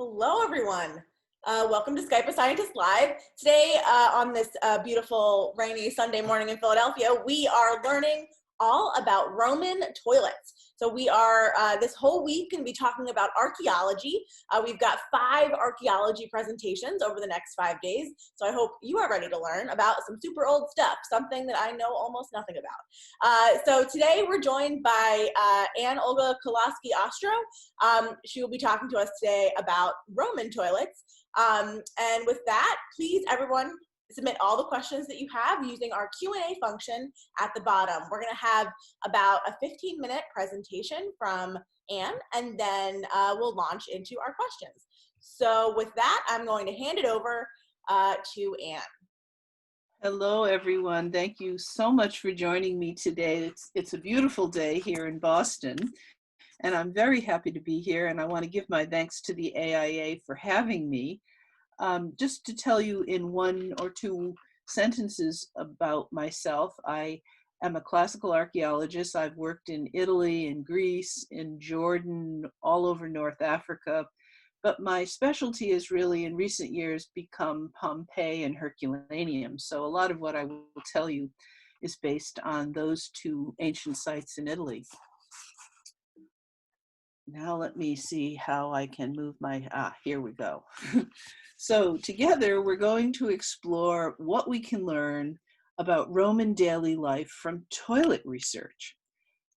Hello, everyone. Welcome to Skype a Scientist Live. Today, on this beautiful rainy Sunday morning in Philadelphia, we are learning all about Roman toilets. So we are, this whole week, going to be talking about archaeology. We've got 5 archaeology presentations over the next 5 days. So I hope you are ready to learn about some super old stuff, something that I know almost nothing about. So today we're joined by Olga Koloski-Ostrow. She will be talking to us today about Roman toilets. And with that, please, everyone, submit all the questions that you have using our Q&A function at the bottom. We're going to have about a 15-minute presentation from Anne, and then we'll launch into our questions. So with that, I'm going to hand it over to Anne. Hello, everyone. Thank you so much for joining me today. It's a beautiful day here in Boston, and I'm very happy to be here, and I want to give my thanks to the AIA for having me. Just to tell you in 1 or 2 sentences about myself, I am a classical archaeologist. I've worked in Italy, in Greece, in Jordan, all over North Africa, but my specialty is really in recent years become Pompeii and Herculaneum. So a lot of what I will tell you is based on those 2 ancient sites in Italy. Now let me see how I can move my, here we go. So together we're going to explore what we can learn about Roman daily life from toilet research.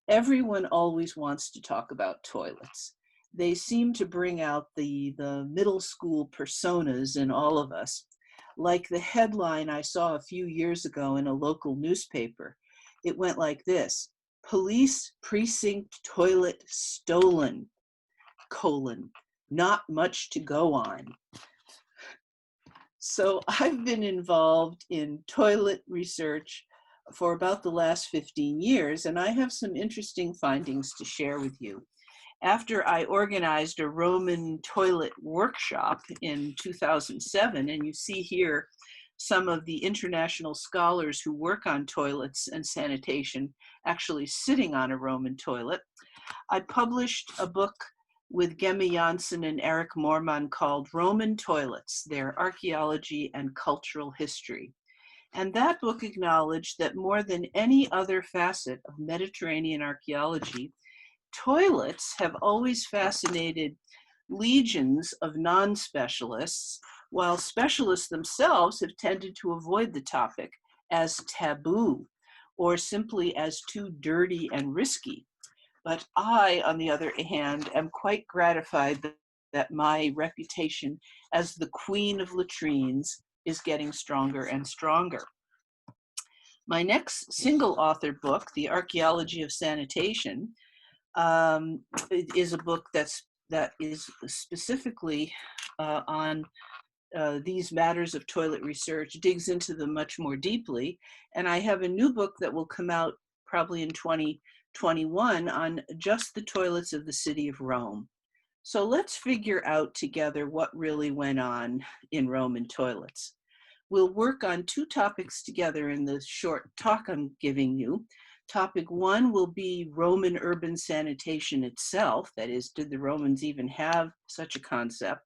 Everyone always wants to talk about toilets. They seem to bring out the middle school personas in all of us, like the headline I saw a few years ago in a local newspaper. It went like this: "Police precinct toilet stolen, : not much to go on." So I've been involved in toilet research for about the last 15 years, and I have some interesting findings to share with you. After I organized a Roman toilet workshop in 2007, and you see here some of the international scholars who work on toilets and sanitation actually sitting on a Roman toilet, I published a book with Gemma Janssen and Eric Moorman called Roman Toilets, Their Archaeology and Cultural History. And that book acknowledged that more than any other facet of Mediterranean archaeology, toilets have always fascinated legions of non-specialists, while specialists themselves have tended to avoid the topic as taboo or simply as too dirty and risky. But I, on the other hand, am quite gratified that my reputation as the queen of latrines is getting stronger and stronger. My next single author book, The Archaeology of Sanitation, is a book that is specifically on these matters of toilet research, digs into them much more deeply. And I have a new book that will come out probably in 2021 on just the toilets of the city of Rome. So let's figure out together what really went on in Roman toilets. We'll work on 2 topics together in the short talk I'm giving you. Topic 1 will be Roman urban sanitation itself. That is, did the Romans even have such a concept?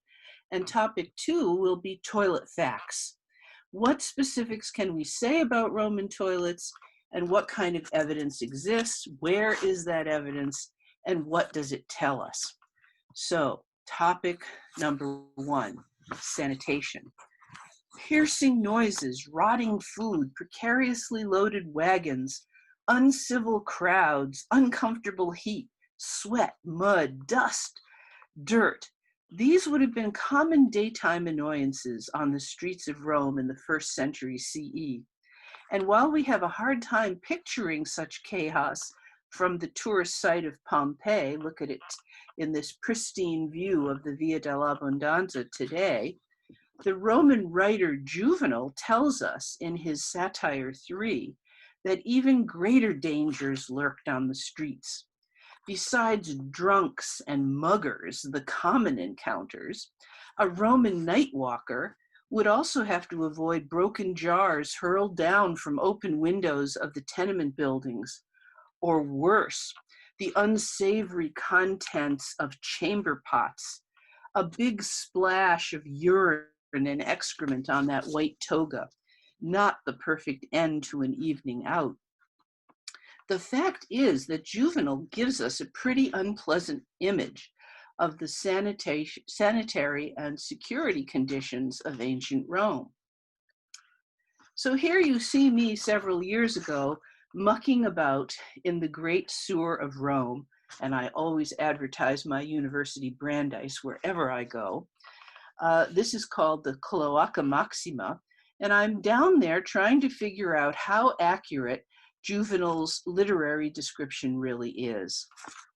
And topic 2 will be toilet facts. What specifics can we say about Roman toilets, and what kind of evidence exists? Where is that evidence, and what does it tell us? So, topic number 1, sanitation. Piercing noises, rotting food, precariously loaded wagons, uncivil crowds, uncomfortable heat, sweat, mud, dust, dirt. These would have been common daytime annoyances on the streets of Rome in the 1st century CE. And while we have a hard time picturing such chaos from the tourist site of Pompeii, look at it in this pristine view of the Via dell'Abbondanza today, the Roman writer Juvenal tells us in his Satire 3 that even greater dangers lurked on the streets. Besides drunks and muggers, the common encounters, a Roman night walker would also have to avoid broken jars hurled down from open windows of the tenement buildings, or worse, the unsavory contents of chamber pots, a big splash of urine and excrement on that white toga, not the perfect end to an evening out. The fact is that Juvenal gives us a pretty unpleasant image of the sanitary and security conditions of ancient Rome. So here you see me several years ago mucking about in the great sewer of Rome, and I always advertise my university Brandeis wherever I go. This is called the Cloaca Maxima, and I'm down there trying to figure out how accurate Juvenal's literary description really is.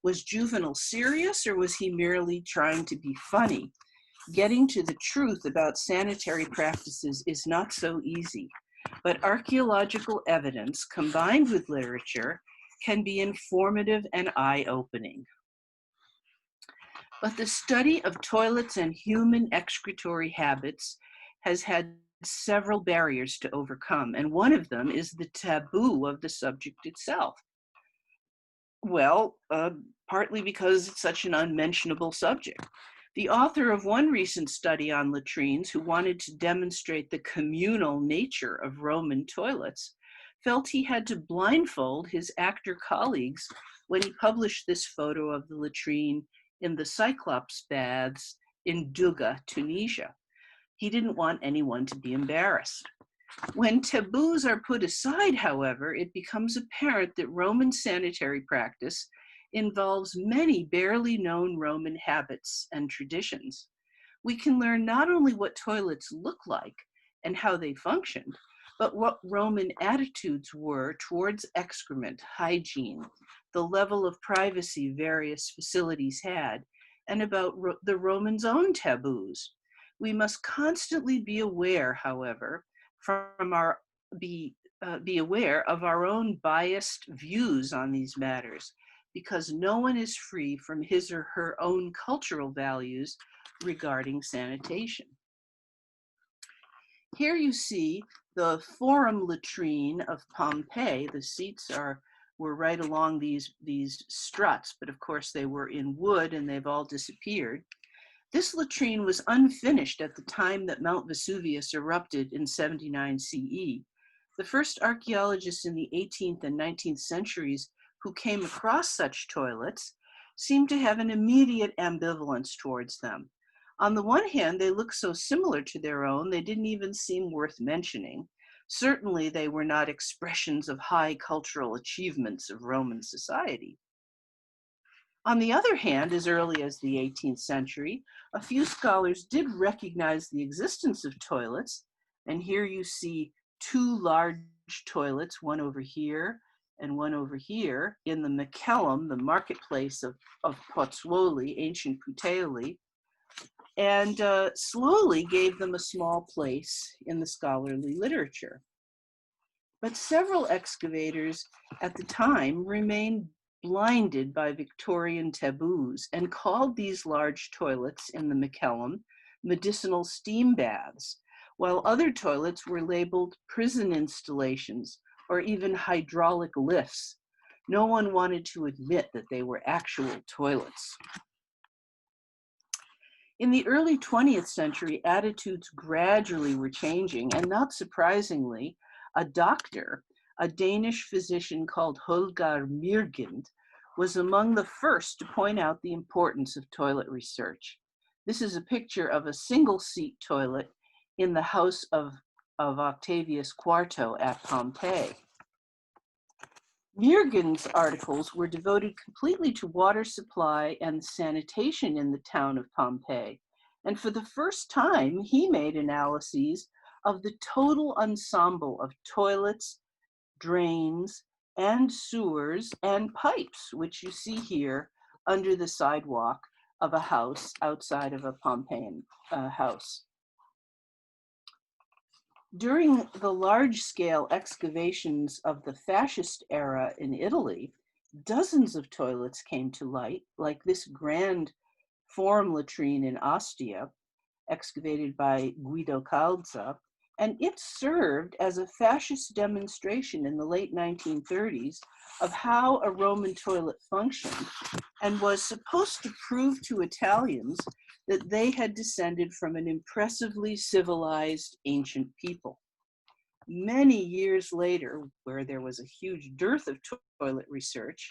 Was Juvenal serious, or was he merely trying to be funny? Getting to the truth about sanitary practices is not so easy, but archaeological evidence combined with literature can be informative and eye-opening. But the study of toilets and human excretory habits has had several barriers to overcome, and one of them is the taboo of the subject itself. Well, partly because it's such an unmentionable subject. The author of one recent study on latrines, who wanted to demonstrate the communal nature of Roman toilets, felt he had to blindfold his actor colleagues when he published this photo of the latrine in the Cyclops baths in Duga, Tunisia. He didn't want anyone to be embarrassed. When taboos are put aside, however, it becomes apparent that Roman sanitary practice involves many barely known Roman habits and traditions. We can learn not only what toilets look like and how they functioned, but what Roman attitudes were towards excrement, hygiene, the level of privacy various facilities had, and about the Romans' own taboos. We must constantly be aware, however, be aware of our own biased views on these matters, because no one is free from his or her own cultural values regarding sanitation. Here you see the Forum latrine of Pompeii. The seats were right along these struts, but of course they were in wood and they've all disappeared. This latrine was unfinished at the time that Mount Vesuvius erupted in 79 CE. The first archaeologists in the 18th and 19th centuries who came across such toilets seemed to have an immediate ambivalence towards them. On the one hand, they looked so similar to their own, they didn't even seem worth mentioning. Certainly, they were not expressions of high cultural achievements of Roman society. On the other hand, as early as the 18th century, a few scholars did recognize the existence of toilets, and here you see two large toilets, one over here and one over here, in the Macellum, the marketplace of Pozzuoli, ancient Puteoli, and slowly gave them a small place in the scholarly literature. But several excavators at the time remained blinded by Victorian taboos and called these large toilets in the Macellum medicinal steam baths, while other toilets were labeled prison installations or even hydraulic lifts. No one wanted to admit that they were actual toilets. In the early 20th century, attitudes gradually were changing, and not surprisingly, a doctor, a Danish physician called Holger Myrgind, was among the first to point out the importance of toilet research. This is a picture of a single-seat toilet in the house of Octavius Quarto at Pompeii. Myrgind's articles were devoted completely to water supply and sanitation in the town of Pompeii, and for the first time, he made analyses of the total ensemble of toilets, drains, and sewers and pipes, which you see here under the sidewalk of a house outside of a Pompeian house. During the large-scale excavations of the fascist era in Italy, dozens of toilets came to light, like this grand Forum latrine in Ostia, excavated by Guido Calza, and it served as a fascist demonstration in the late 1930s of how a Roman toilet functioned, and was supposed to prove to Italians that they had descended from an impressively civilized ancient people. Many years later, where there was a huge dearth of toilet research,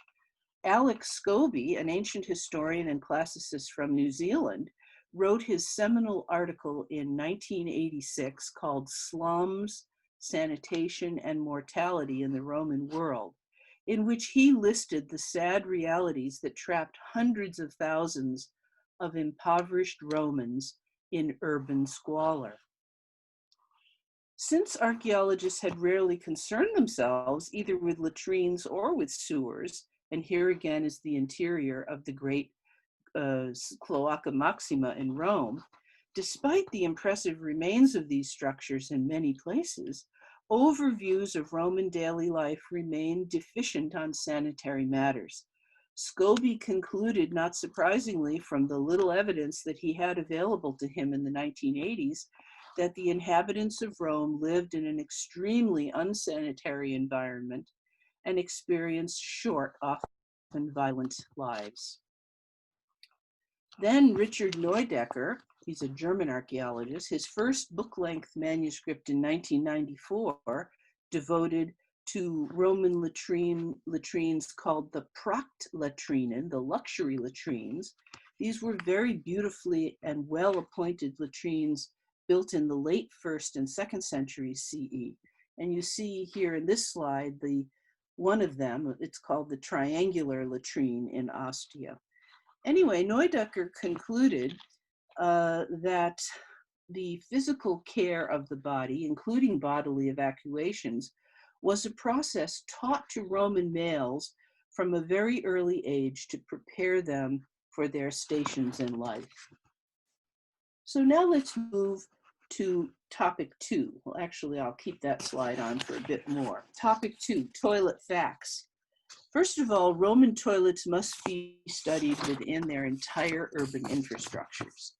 Alex Scobie, an ancient historian and classicist from New Zealand, wrote his seminal article in 1986 called Slums, Sanitation, and Mortality in the Roman World, in which he listed the sad realities that trapped hundreds of thousands of impoverished Romans in urban squalor. Since archaeologists had rarely concerned themselves either with latrines or with sewers, and here again is the interior of the great Cloaca Maxima in Rome, despite the impressive remains of these structures in many places, overviews of Roman daily life remained deficient on sanitary matters. Scobie concluded, not surprisingly from the little evidence that he had available to him in the 1980s, that the inhabitants of Rome lived in an extremely unsanitary environment and experienced short, often violent lives. Then Richard Neudecker, he's a German archaeologist, his first book-length manuscript in 1994 devoted to Roman latrines called the Prachtlatrinen, the luxury latrines. These were very beautifully and well-appointed latrines built in the late 1st and 2nd centuries CE. And you see here in this slide, one of them, it's called the triangular latrine in Ostia. Anyway, Neudecker concluded that the physical care of the body, including bodily evacuations, was a process taught to Roman males from a very early age to prepare them for their stations in life. So now let's move to topic 2. Well, actually, I'll keep that slide on for a bit more. Topic 2, toilet facts. First of all, Roman toilets must be studied within their entire urban infrastructures.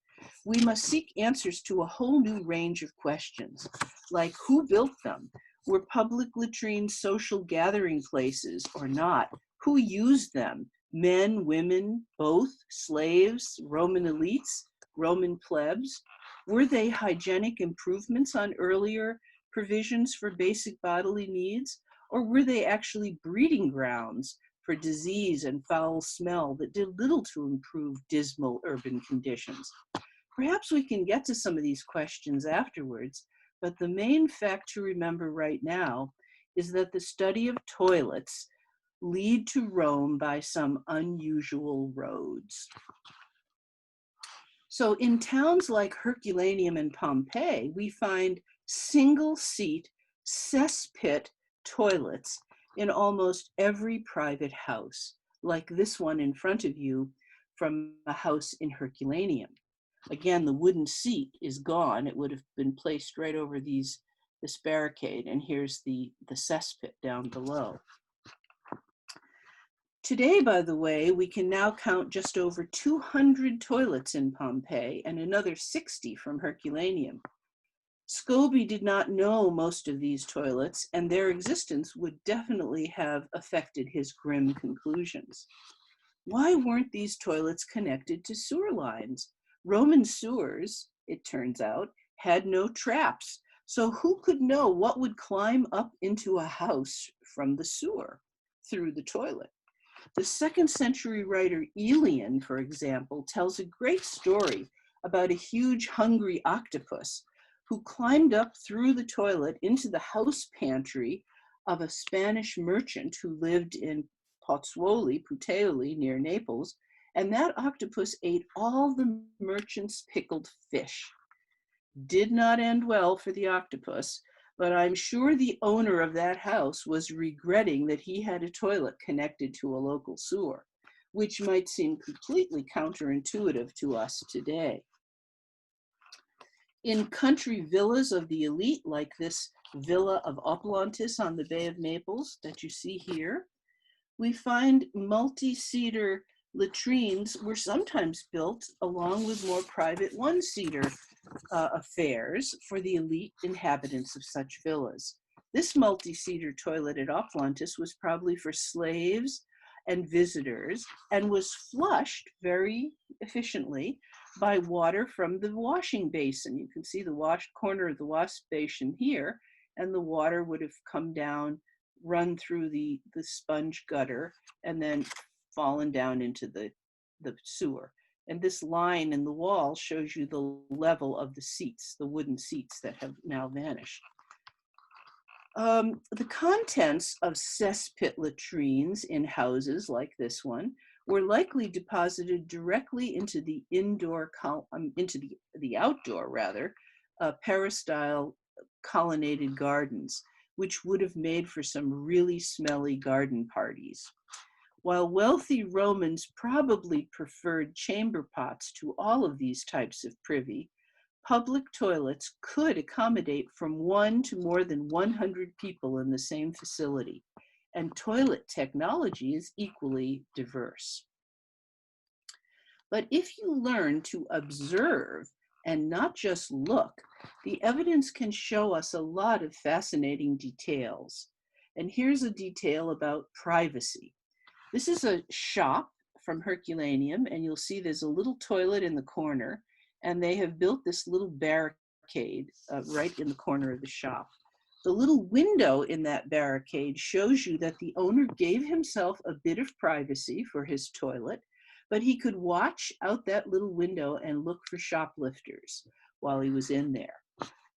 We must seek answers to a whole new range of questions, like who built them? Were public latrines social gathering places or not? Who used them? Men, women, both, slaves, Roman elites, Roman plebs? Were they hygienic improvements on earlier provisions for basic bodily needs? Or were they actually breeding grounds for disease and foul smell that did little to improve dismal urban conditions? Perhaps we can get to some of these questions afterwards, but the main fact to remember right now is that the study of toilets lead to Rome by some unusual roads. So in towns like Herculaneum and Pompeii, we find single-seat cesspit toilets in almost every private house, like this one in front of you from a house in Herculaneum. Again, the wooden seat is gone. It would have been placed right over this barricade, and here's the cesspit down below. Today, by the way, we can now count just over 200 toilets in Pompeii and another 60 from Herculaneum. Scobie did not know most of these toilets, and their existence would definitely have affected his grim conclusions. Why weren't these toilets connected to sewer lines? Roman sewers, it turns out, had no traps, so who could know what would climb up into a house from the sewer through the toilet? The 2nd century writer Aelian, for example, tells a great story about a huge hungry octopus who climbed up through the toilet into the house pantry of a Spanish merchant who lived in Puteoli near Naples, and that octopus ate all the merchant's pickled fish. Did not end well for the octopus, but I'm sure the owner of that house was regretting that he had a toilet connected to a local sewer, which might seem completely counterintuitive to us today. In country villas of the elite, like this villa of Oplantis on the Bay of Naples that you see here, we find multi-seater Latrines were sometimes built along with more private one-seater affairs for the elite inhabitants of such villas. This multi-seater toilet at Oplantis was probably for slaves and visitors and was flushed very efficiently by water from the washing basin. You can see the corner of the wash basin here, and the water would have come down, run through the sponge gutter, and then fallen down into the sewer. And this line in the wall shows you the level of the seats, the wooden seats that have now vanished. The contents of cesspit latrines in houses like this one were likely deposited directly into the outdoor peristyle colonnaded gardens, which would have made for some really smelly garden parties. While wealthy Romans probably preferred chamber pots to all of these types of privy, public toilets could accommodate from 1 to more than 100 people in the same facility, and toilet technology is equally diverse. But if you learn to observe and not just look, the evidence can show us a lot of fascinating details. And here's a detail about privacy. This is a shop from Herculaneum, and you'll see there's a little toilet in the corner, and they have built this little barricade right in the corner of the shop. The little window in that barricade shows you that the owner gave himself a bit of privacy for his toilet, but he could watch out that little window and look for shoplifters while he was in there.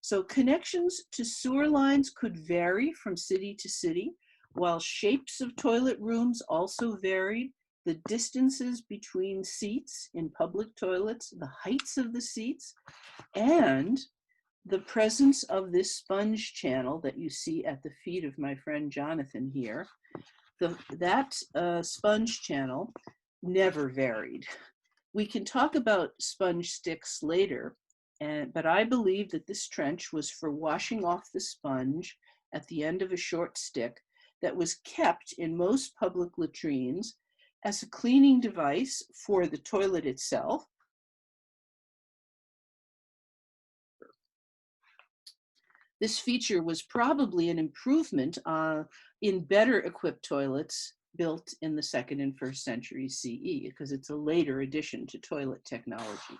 So connections to sewer lines could vary from city to city, while shapes of toilet rooms also varied. The distances between seats in public toilets, the heights of the seats, and the presence of this sponge channel that you see at the feet of my friend Jonathan here, that sponge channel never varied. We can talk about sponge sticks later, but I believe that this trench was for washing off the sponge at the end of a short stick that was kept in most public latrines as a cleaning device for the toilet itself. This feature was probably an improvement in better equipped toilets built in the 2nd and 1st centuries CE, because it's a later addition to toilet technology.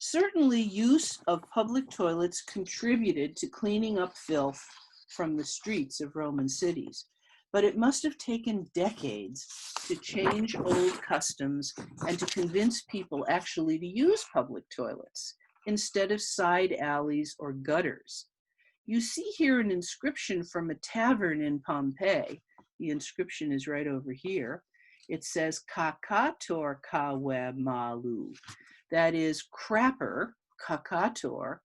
Certainly, use of public toilets contributed to cleaning up filth from the streets of Roman cities, but it must have taken decades to change old customs and to convince people actually to use public toilets instead of side alleys or gutters. You see here an inscription from a tavern in Pompeii. The inscription is right over here. It says, "Kakator kawe malu." That is, crapper, kakator,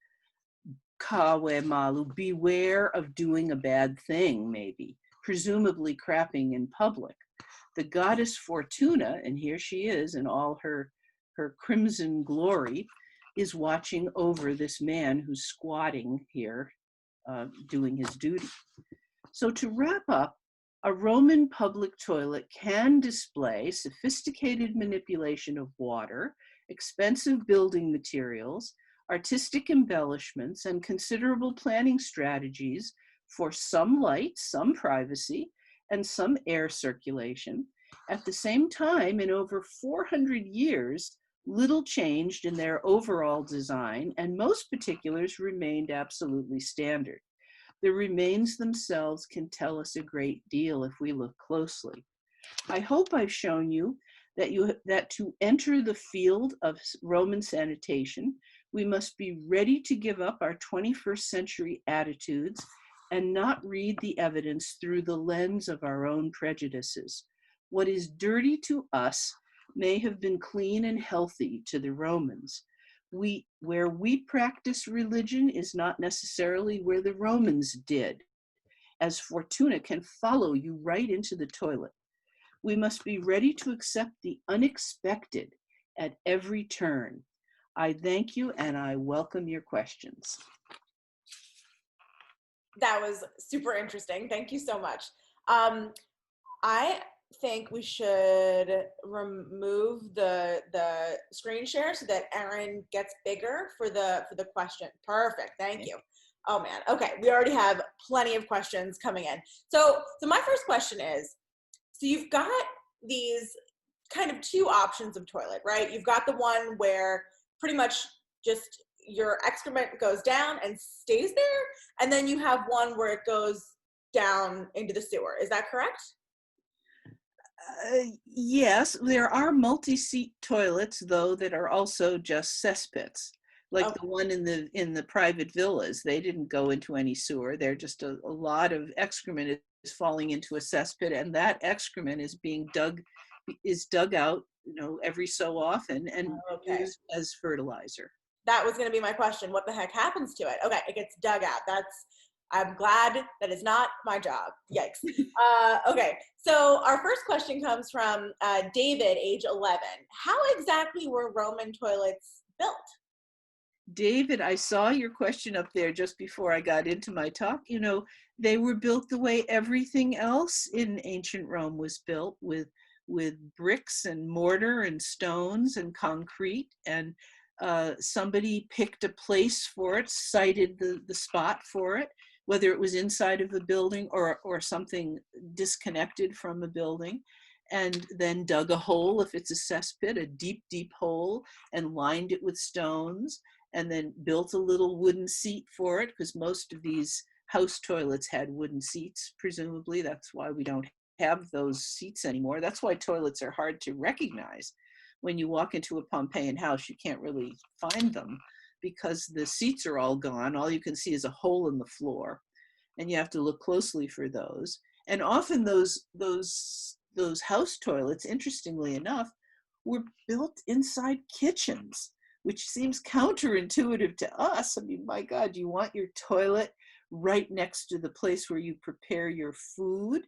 kawe malu, beware of doing a bad thing, maybe, presumably crapping in public. The goddess Fortuna, and here she is in all her crimson glory, is watching over this man who's squatting here, doing his duty. So to wrap up, a Roman public toilet can display sophisticated manipulation of water, expensive building materials, artistic embellishments, and considerable planning strategies for some light, some privacy, and some air circulation. At the same time, in over 400 years, little changed in their overall design, and most particulars remained absolutely standard. The remains themselves can tell us a great deal if we look closely. I hope I've shown you that to enter the field of Roman sanitation, we must be ready to give up our 21st century attitudes and not read the evidence through the lens of our own prejudices. What is dirty to us may have been clean and healthy to the Romans. Where we practice religion is not necessarily where the Romans did, as Fortuna can follow you right into the toilet. We must be ready to accept the unexpected at every turn. I thank you and I welcome your questions. That was super interesting. Thank you so much. think we should remove the screen share so that Erin gets bigger for the question. Perfect. Thank you. Oh man. Okay, we already have plenty of questions coming in. So my first question is, so you've got these kind of two options of toilet, right? You've got the one where pretty much just your excrement goes down and stays there, and then you have one where it goes down into the sewer. Is that correct? Yes, there are multi-seat toilets though that are also just cesspits, like Okay. the one in the private villas. They didn't go into any sewer. They're just a lot of excrement is falling into a cesspit, and that excrement is being dug out, every so often and Okay. used as fertilizer. That was going to be my question. What the heck happens to it? Okay, it gets dug out. I'm glad that is not my job. Yikes. Okay, so our first question comes from David, age 11. How exactly were Roman toilets built? David, I saw your question up there just before I got into my talk. They were built the way everything else in ancient Rome was built, with bricks and mortar and stones and concrete. And somebody picked a place for it, cited the spot for it, whether it was inside of a building or something disconnected from a building, and then dug a hole, if it's a cesspit, a deep, deep hole, and lined it with stones, and then built a little wooden seat for it, because most of these house toilets had wooden seats, presumably. That's why we don't have those seats anymore. That's why toilets are hard to recognize. When you walk into a Pompeian house, you can't really find them because the seats are all gone. All you can see is a hole in the floor, and you have to look closely for those. And often those house toilets, interestingly enough, were built inside kitchens, which seems counterintuitive to us. I mean, my God, you want your toilet right next to the place where you prepare your food?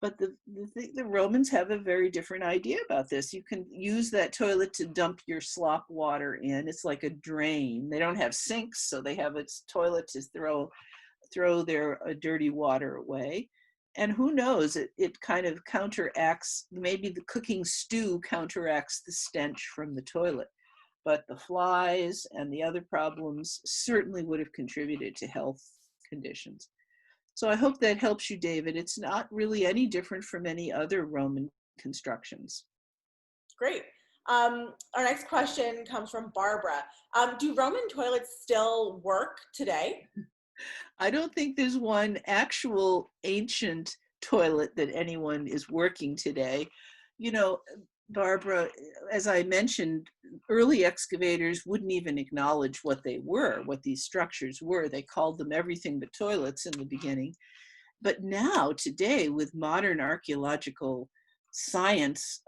But the Romans have a very different idea about this. You can use that toilet to dump your slop water in. It's like a drain. They don't have sinks, so they have a toilet to throw their dirty water away. And who knows, it kind of counteracts, maybe the cooking stew counteracts the stench from the toilet. But the flies and the other problems certainly would have contributed to health conditions. So I hope that helps you, David. It's not really any different from any other Roman constructions. Great. Our next question comes from Barbara. Do Roman toilets still work today? I don't think there's one actual ancient toilet that anyone is working today. Barbara, as I mentioned, early excavators wouldn't even acknowledge what these structures were. They called them everything but toilets in the beginning. But now, today, with modern archaeological science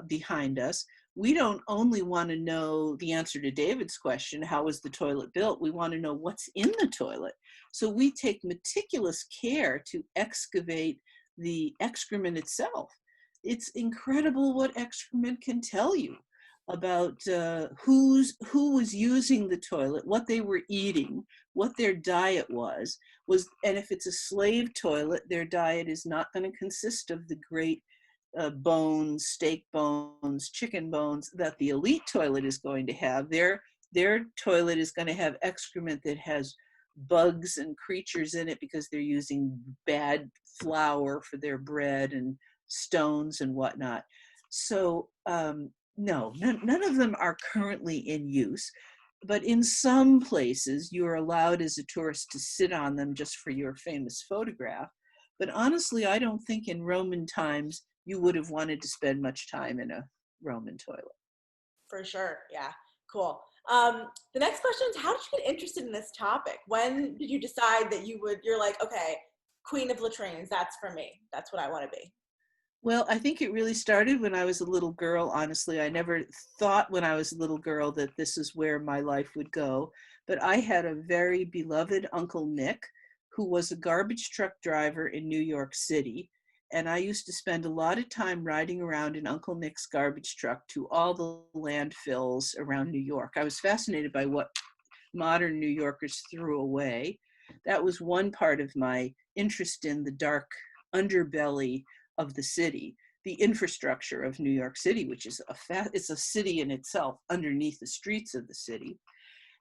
behind us, we don't only want to know the answer to David's question, how was the toilet built? We want to know what's in the toilet. So we take meticulous care to excavate the excrement itself. It's incredible what excrement can tell you about who was using the toilet, what they were eating, what their diet was, and if it's a slave toilet, their diet is not going to consist of the great bones, steak bones, chicken bones that the elite toilet is going to have. Their toilet is going to have excrement that has bugs and creatures in it because they're using bad flour for their bread and stones and whatnot. So no, none of them are currently in use, but in some places you are allowed as a tourist to sit on them just for your famous photograph. But honestly, I don't think in Roman times you would have wanted to spend much time in a Roman toilet. For sure. Yeah. Cool. The next question is, how did you get interested in this topic? When did you decide that you're like, okay, Queen of Latrines, that's for me. That's what I want to be. Well, I think it really started when I was a little girl. Honestly, I never thought when I was a little girl that this is where my life would go. But I had a very beloved Uncle Nick, who was a garbage truck driver in New York City. And I used to spend a lot of time riding around in Uncle Nick's garbage truck to all the landfills around New York. I was fascinated by what modern New Yorkers threw away. That was one part of my interest in the dark underbelly of the city. the infrastructure of New York City, which is it's a city in itself underneath the streets of the city.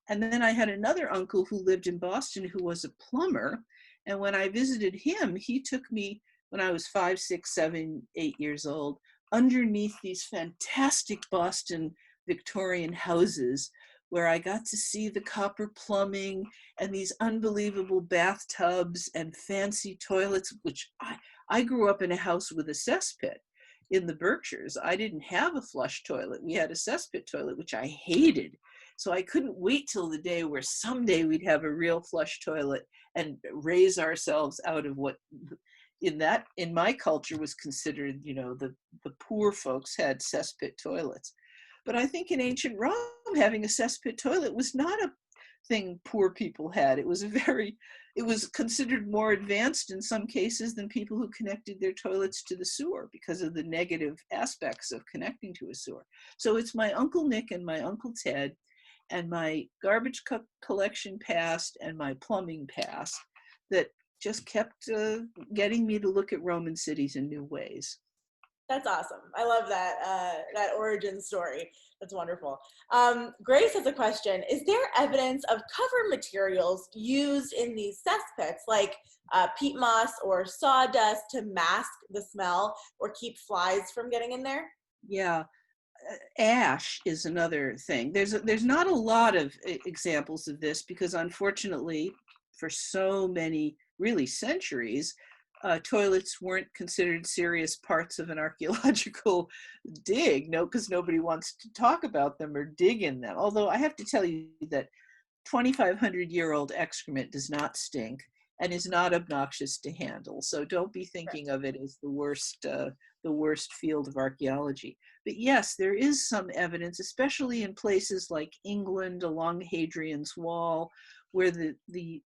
And then I had another uncle who lived in Boston who was a plumber. And when I visited him, he took me when I was 5, 6, 7, 8 years old, underneath these fantastic Boston Victorian houses where I got to see the copper plumbing and these unbelievable bathtubs and fancy toilets, which I grew up in a house with a cesspit in the Berkshires. I didn't have a flush toilet. We had a cesspit toilet, which I hated. So I couldn't wait till the day where someday we'd have a real flush toilet and raise ourselves out of what in my culture was considered, the poor folks had cesspit toilets. But I think in ancient Rome, having a cesspit toilet was not a thing poor people had. It was considered more advanced in some cases than people who connected their toilets to the sewer because of the negative aspects of connecting to a sewer. So it's my Uncle Nick and my Uncle Ted and my garbage collection past and my plumbing past that just kept getting me to look at Roman cities in new ways. That's awesome. I love that origin story. That's wonderful. Grace has a question. Is there evidence of cover materials used in these cesspits, like peat moss or sawdust, to mask the smell or keep flies from getting in there? Yeah. Ash is another thing. There's not a lot of examples of this because unfortunately, for so many really centuries, toilets weren't considered serious parts of an archaeological dig, because nobody wants to talk about them or dig in them. Although I have to tell you that 2,500-year-old excrement does not stink and is not obnoxious to handle. So don't be thinking of it as the worst field of archaeology. But yes, there is some evidence, especially in places like England along Hadrian's Wall, where the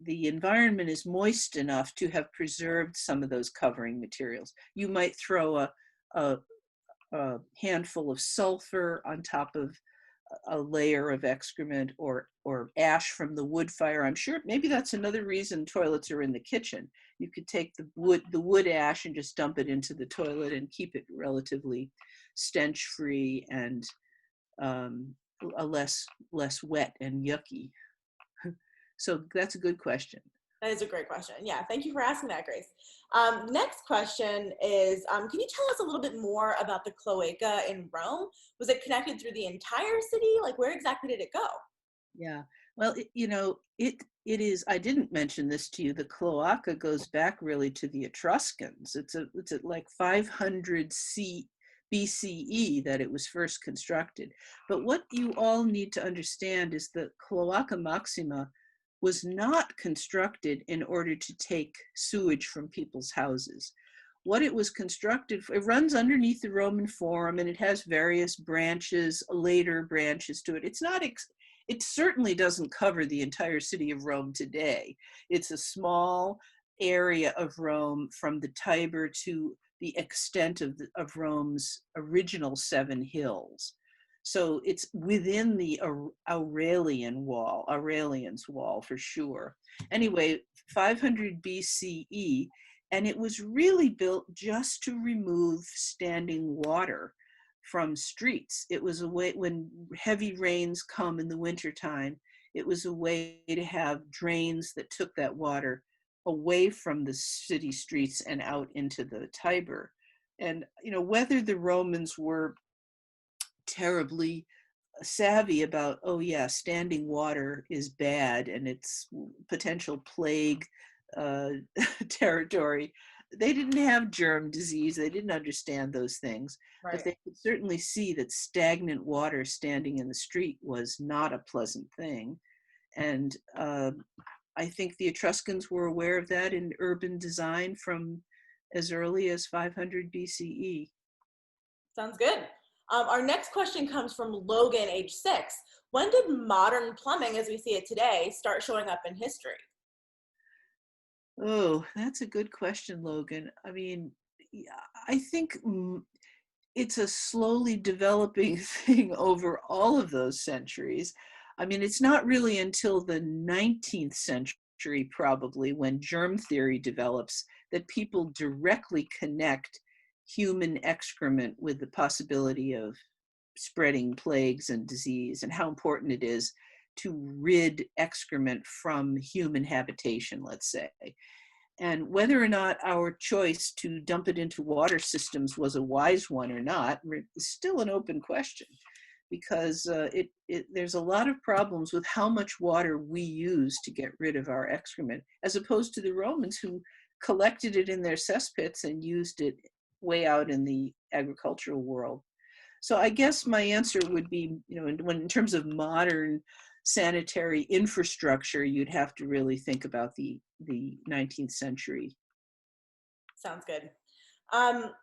environment is moist enough to have preserved some of those covering materials. You might throw a handful of sulfur on top of a layer of excrement or ash from the wood fire. I'm sure maybe that's another reason toilets are in the kitchen. You could take the wood ash and just dump it into the toilet and keep it relatively stench free and a less wet and yucky. So that's a good question. That is a great question. Yeah, thank you for asking that, Grace. Next question is, can you tell us a little bit more about the cloaca in Rome? Was it connected through the entire city? Like, where exactly did it go? Yeah, well, it is, I didn't mention this to you, the cloaca goes back really to the Etruscans. It's at like 500 BCE that it was first constructed. But what you all need to understand is that Cloaca Maxima was not constructed in order to take sewage from people's houses. What it was constructed for, it runs underneath the Roman Forum and it has various branches, later branches to it. It certainly doesn't cover the entire city of Rome today. It's a small area of Rome from the Tiber to the extent of Rome's original 7 hills. So it's within the Aurelian's wall for sure. Anyway, 500 BCE, and it was really built just to remove standing water from streets. It was a way, when heavy rains come in the wintertime, it was a way to have drains that took that water away from the city streets and out into the Tiber. And, whether the Romans were terribly savvy about, oh yeah, standing water is bad and it's potential plague territory. They didn't have germ disease. They didn't understand those things, right. But they could certainly see that stagnant water standing in the street was not a pleasant thing. And I think the Etruscans were aware of that in urban design from as early as 500 BCE. Sounds good. Our next question comes from Logan, age 6. When did modern plumbing, as we see it today, start showing up in history? Oh, that's a good question, Logan. I mean, I think it's a slowly developing thing over all of those centuries. I mean, it's not really until the 19th century century, probably, when germ theory develops, that people directly connect human excrement with the possibility of spreading plagues and disease, and how important it is to rid excrement from human habitation, let's say. And whether or not our choice to dump it into water systems was a wise one or not is still an open question, because there's a lot of problems with how much water we use to get rid of our excrement, as opposed to the Romans, who collected it in their cesspits and used it way out in the agricultural world. So I guess my answer would be, in terms of modern sanitary infrastructure, you'd have to really think about the 19th century. Sounds good.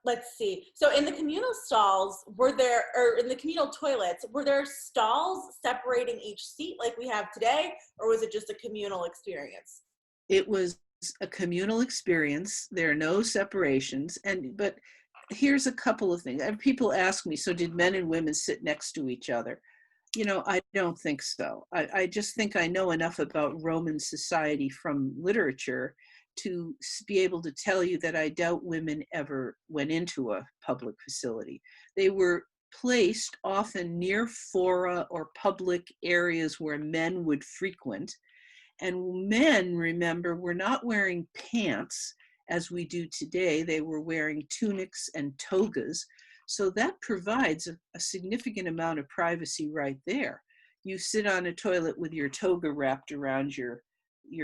Let's see. So in the communal stalls, in the communal toilets, were there stalls separating each seat like we have today, or was it just a communal experience? It was a communal experience. There are no separations, but here's a couple of things. People ask me, so did men and women sit next to each other? I don't think so. I just think I know enough about Roman society from literature to be able to tell you that I doubt women ever went into a public facility. They were placed often near fora or public areas where men would frequent. And men, remember, were not wearing pants as we do today. They were wearing tunics and togas. So that provides a significant amount of privacy right there. You sit on a toilet with your toga wrapped around your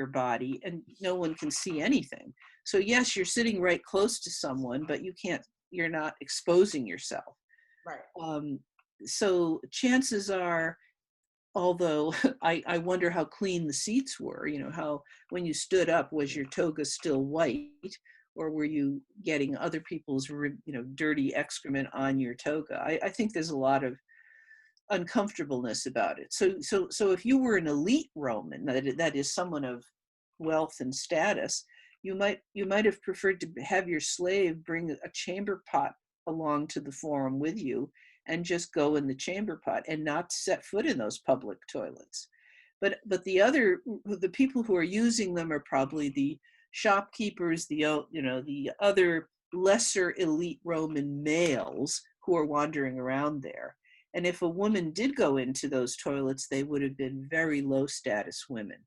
body and no one can see anything. So yes, you're sitting right close to someone, but you're not exposing yourself. Right. So chances are, although I wonder how clean the seats were, how when you stood up, was your toga still white? Or were you getting other people's, dirty excrement on your toga? I think there's a lot of uncomfortableness about it. So if you were an elite Roman, that is someone of wealth and status, you might have preferred to have your slave bring a chamber pot along to the forum with you and just go in the chamber pot and not set foot in those public toilets. But the people who are using them are probably the shopkeepers, the other lesser elite Roman males who are wandering around there. And if a woman did go into those toilets, they would have been very low status women,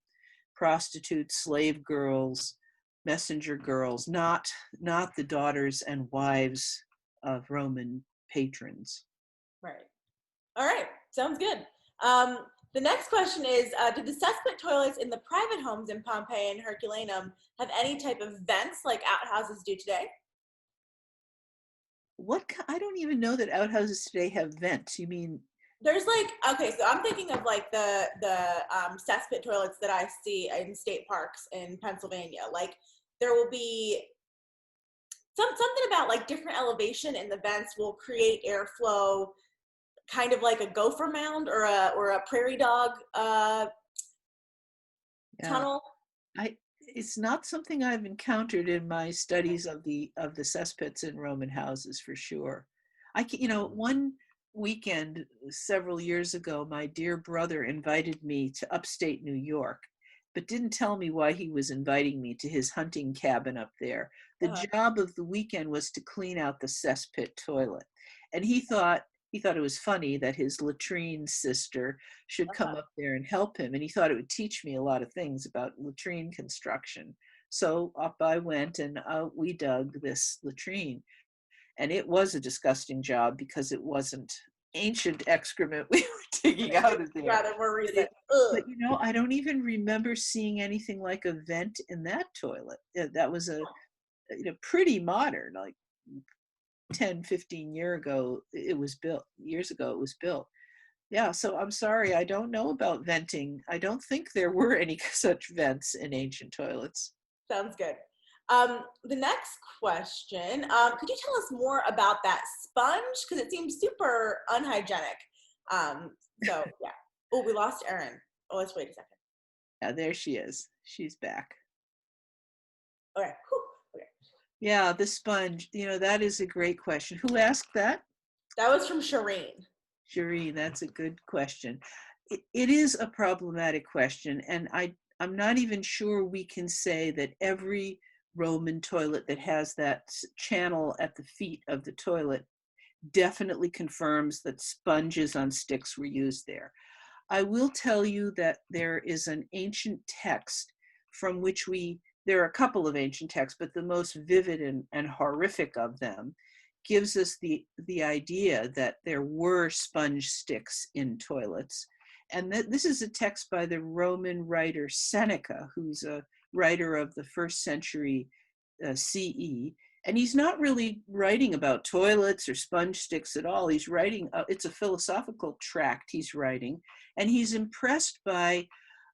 prostitutes, slave girls, messenger girls, not the daughters and wives of Roman patrons. Right. All right. Sounds good. The next question is, did the cesspit toilets in the private homes in Pompeii and Herculaneum have any type of vents like outhouses do today? I don't even know that outhouses today have vents. You mean? There's okay, so I'm thinking of the cesspit toilets that I see in state parks in Pennsylvania. There will be something about different elevation in the vents will create airflow, kind of like a gopher mound or a prairie dog tunnel. It's not something I've encountered in my studies of the cesspits in Roman houses, for sure. One weekend several years ago, my dear brother invited me to upstate New York, but didn't tell me why he was inviting me to his hunting cabin up there. The job of the weekend was to clean out the cesspit toilet. And he thought it was funny that his latrine sister should come up there and help him. And he thought it would teach me a lot of things about latrine construction. So up I went and out we dug this latrine. And it was a disgusting job because it wasn't ancient excrement we were digging out of there. Rather more recent. But I don't even remember seeing anything like a vent in that toilet. That was pretty modern, like 10, 15 years ago it was built. Yeah, so I'm sorry, I don't know about venting. I don't think there were any such vents in ancient toilets. Sounds good. The next question, could you tell us more about that sponge? Because it seems super unhygienic. So yeah. Oh, we lost Erin. Oh, let's wait a second. Yeah, there she is. She's back. Okay. Whew. Okay. Yeah, the sponge, that is a great question. Who asked that? That was from Shireen. Shireen, that's a good question. It is a problematic question, and I'm not even sure we can say that every Roman toilet that has that channel at the feet of the toilet definitely confirms that sponges on sticks were used there. I will tell you that there is an ancient text from which there are a couple of ancient texts, but the most vivid and horrific of them gives us the idea that there were sponge sticks in toilets. And that this is a text by the Roman writer Seneca, who's a writer of the first century CE. And he's not really writing about toilets or sponge sticks at all. He's writing, it's a philosophical tract he's writing, and he's impressed by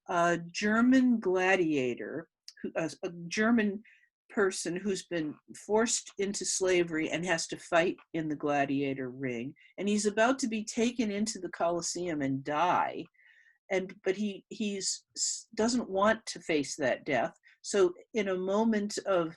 a German gladiator, a German person who's been forced into slavery and has to fight in the gladiator ring. And he's about to be taken into the Colosseum and die. But he doesn't want to face that death. So in a moment of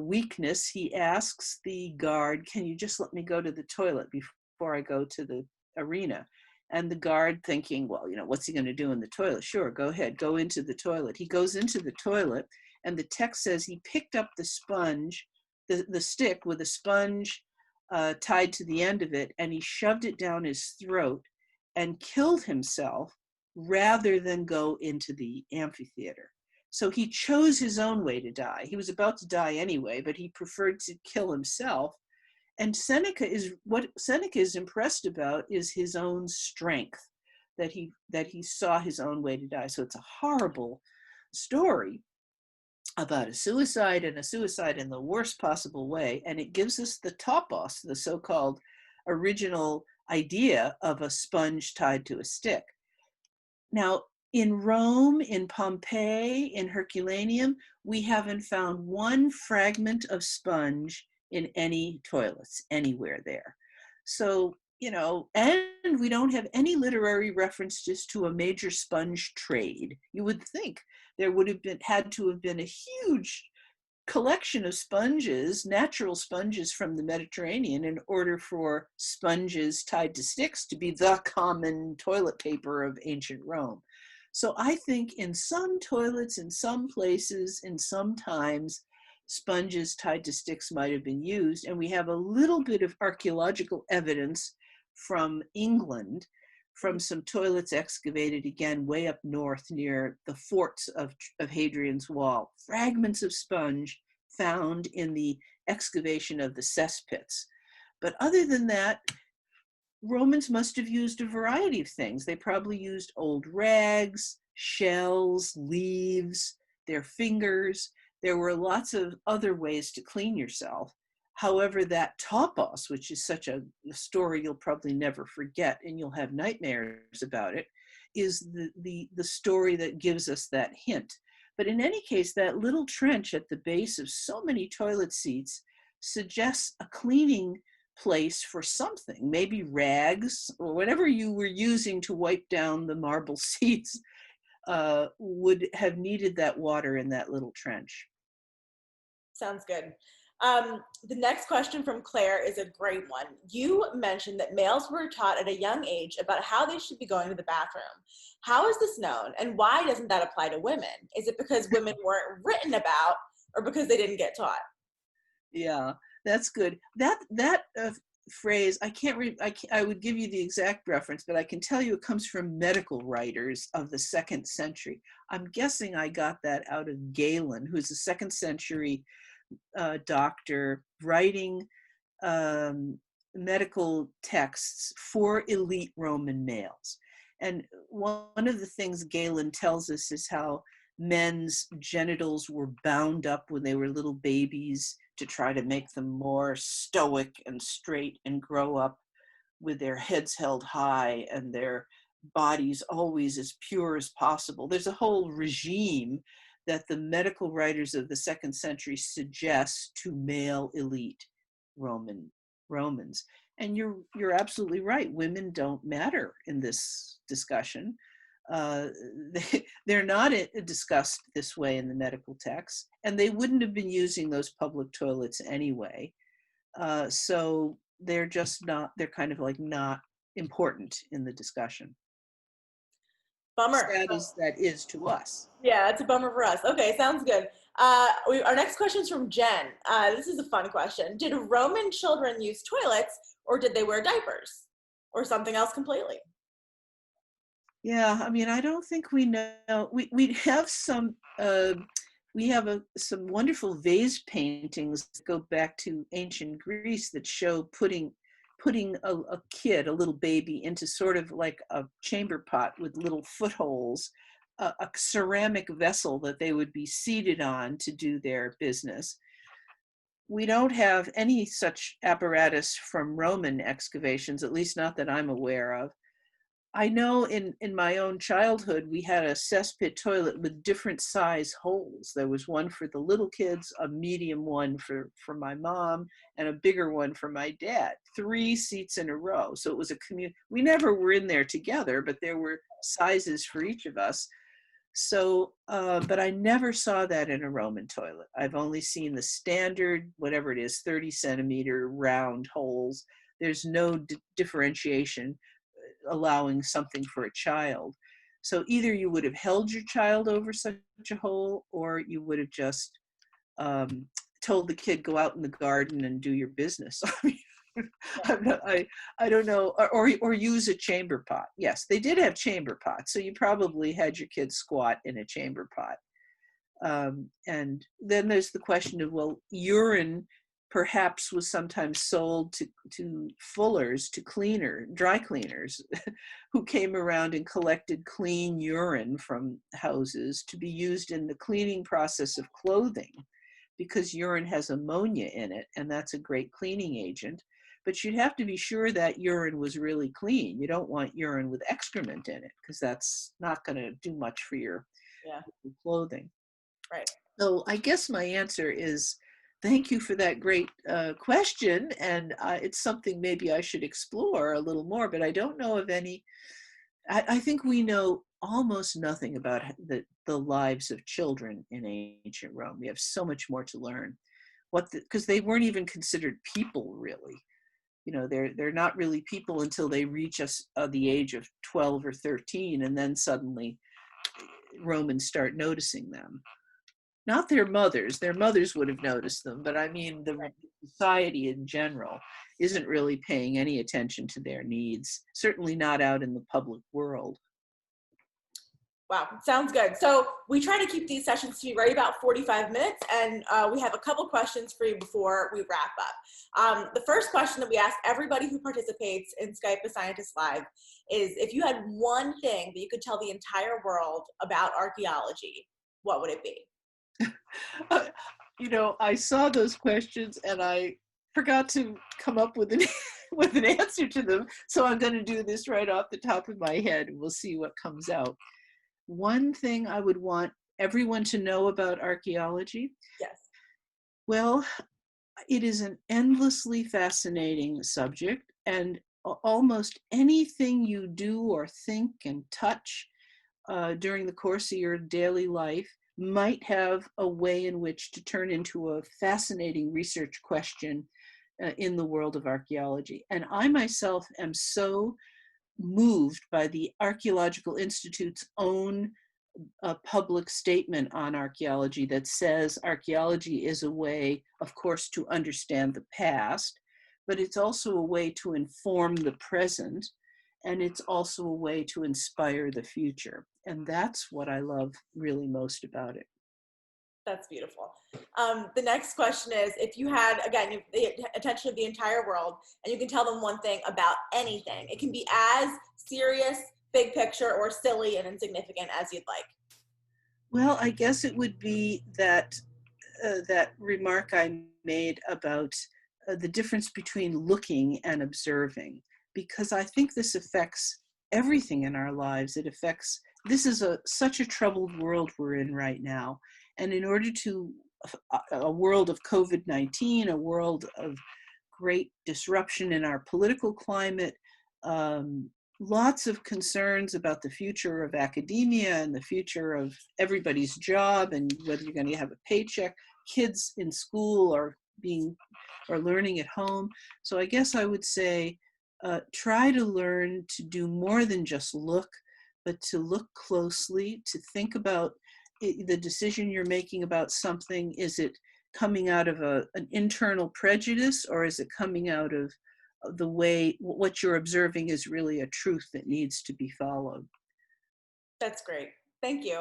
weakness, he asks the guard, "Can you just let me go to the toilet before I go to the arena?" And the guard, thinking, well, what's he going to do in the toilet? Sure, go ahead, go into the toilet. He goes into the toilet, and the text says he picked up the sponge, the stick with a sponge tied to the end of it, and he shoved it down his throat and killed himself rather than go into the amphitheater. So he chose his own way to die. He was about to die anyway, but he preferred to kill himself. And what Seneca is impressed about is his own strength, that he saw his own way to die. So it's a horrible story about a suicide, and a suicide in the worst possible way. And it gives us the topos, the so-called original idea of a sponge tied to a stick. Now, in Rome, in Pompeii, in Herculaneum, we haven't found one fragment of sponge in any toilets anywhere there. So, and we don't have any literary references to a major sponge trade. You would think there would have had to have been a huge collection of sponges, natural sponges from the Mediterranean, in order for sponges tied to sticks to be the common toilet paper of ancient Rome. So I think in some toilets, in some places, in some times, sponges tied to sticks might have been used. And we have a little bit of archaeological evidence from England, from some toilets excavated again way up north near the forts of Hadrian's Wall. Fragments of sponge found in the excavation of the cesspits. But other than that, Romans must have used a variety of things. They probably used old rags, shells, leaves, their fingers. There were lots of other ways to clean yourself. However, that topos, which is such a story you'll probably never forget and you'll have nightmares about it, is the story that gives us that hint. But in any case, that little trench at the base of so many toilet seats suggests a cleaning place for something, maybe rags or whatever you were using to wipe down the marble seats would have needed that water in that little trench. Sounds good. The next question from Claire is a great one. You mentioned that males were taught at a young age about how they should be going to the bathroom. How is this known, and why doesn't that apply to women? Is it because women weren't written about, or because they didn't get taught? Yeah, that's good. That phrase, I would give you the exact reference, but I can tell you it comes from medical writers of the 2nd century. I'm guessing I got that out of Galen, who's a 2nd century doctor writing medical texts for elite Roman males. And one of the things Galen tells us is how men's genitals were bound up when they were little babies to try to make them more stoic and straight and grow up with their heads held high and their bodies always as pure as possible. There's a whole regime that the medical writers of the 2nd century suggest to male elite Romans. And you're absolutely right. Women don't matter in this discussion. They're not discussed this way in the medical texts, and they wouldn't have been using those public toilets anyway. So they're just not, they're kind of like not important in the discussion. Bummer. sad as that is to us. Yeah, it's a bummer for us. Okay, sounds good. Our next question is from Jen. This is a fun question. Did Roman children use toilets, or did they wear diapers, or something else completely? Yeah, I mean, I don't think we know. We have some some wonderful vase paintings that go back to ancient Greece that show putting a kid, a little baby, into sort of like a chamber pot with little footholes, a ceramic vessel that they would be seated on to do their business. We don't have any such apparatus from Roman excavations, at least not that I'm aware of. I know in my own childhood, we had a cesspit toilet with different size holes. There was one for the little kids, a medium one for my mom, and a bigger one for my dad. 3 seats in a row. So it was a community. We never were in there together, but there were sizes for each of us. So, but I never saw that in a Roman toilet. I've only seen the standard, whatever it is, 30-centimeter round holes. There's no differentiation allowing something for a child. So either you would have held your child over such a hole, or you would have just told the kid, go out in the garden and do your business. I don't know, or use a chamber pot. Yes, they did have chamber pots, so you probably had your kids squat in a chamber pot. And then there's the question of, well, urine perhaps was sometimes sold to fullers, to dry cleaners, who came around and collected clean urine from houses to be used in the cleaning process of clothing, because urine has ammonia in it, and that's a great cleaning agent. But you'd have to be sure that urine was really clean. You don't want urine with excrement in it, because that's not going to do much for your clothing. Right. So I guess my answer is, thank you for that great question. And it's something maybe I should explore a little more, but I don't know of any. I think we know almost nothing about the lives of children in ancient Rome. We have so much more to learn. Because they weren't even considered people, really. You know, they're not really people until they reach the age of 12 or 13, and then suddenly Romans start noticing them. Not their mothers would have noticed them, but I mean the society in general isn't really paying any attention to their needs, certainly not out in the public world. Wow, sounds good. So we try to keep these sessions to be right about 45 minutes, and we have a couple questions for you before we wrap up. The first question that we ask everybody who participates in Skype a Scientist Live is, if you had one thing that you could tell the entire world about archaeology, what would it be? You know, I saw those questions and I forgot to come up with an answer to them. So I'm going to do this right off the top of my head, and we'll see what comes out. One thing I would want everyone to know about archaeology. Yes. Well, it is an endlessly fascinating subject, and almost anything you do or think and touch during the course of your daily life might have a way in which to turn into a fascinating research question in the world of archaeology. And I myself am so moved by the Archaeological Institute's own public statement on archaeology that says archaeology is a way, of course, to understand the past, but it's also a way to inform the present, and it's also a way to inspire the future. And that's what I love really most about it. That's beautiful. The next question is, if you had, again, the attention of the entire world, and you can tell them one thing about anything, it can be as serious, big picture, or silly and insignificant as you'd like. Well, I guess it would be that that remark I made about the difference between looking and observing, because I think this affects everything in our lives. This is such a troubled world we're in right now. And in order to, a world of COVID-19, a world of great disruption in our political climate, lots of concerns about the future of academia and the future of everybody's job and whether you're going to have a paycheck. Kids in school are learning at home. So I guess I would say, try to learn to do more than just look, but to look closely, to think about the decision you're making about something. Is it coming out of an internal prejudice, or is it coming out of the way what you're observing is really a truth that needs to be followed? That's great. Thank you.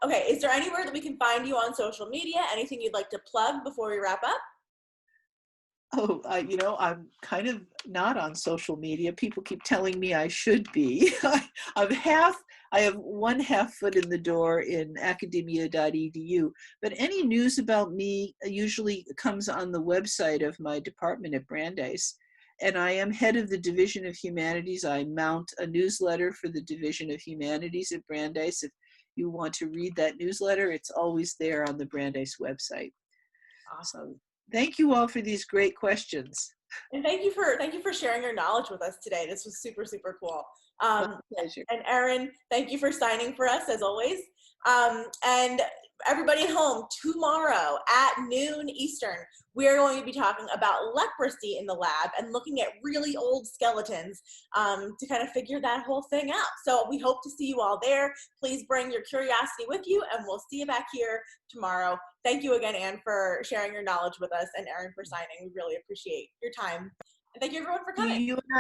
Okay, is there anywhere that we can find you on social media? Anything you'd like to plug before we wrap up? Oh, I'm kind of not on social media. People keep telling me I should be. I have one half foot in the door in academia.edu, but any news about me usually comes on the website of my department at Brandeis. And I am head of the Division of Humanities. I mount a newsletter for the Division of Humanities at Brandeis. If you want to read that newsletter, it's always there on the Brandeis website. Awesome. So thank you all for these great questions. And thank you for sharing your knowledge with us today. This was super, super cool. My pleasure. And Erin, thank you for signing for us as always. And everybody at home, tomorrow at noon Eastern, we are going to be talking about leprosy in the lab and looking at really old skeletons to kind of figure that whole thing out. So we hope to see you all there. Please bring your curiosity with you, and we'll see you back here tomorrow. Thank you again, Anne, for sharing your knowledge with us, and Erin for signing. We really appreciate your time. And thank you everyone for coming. You and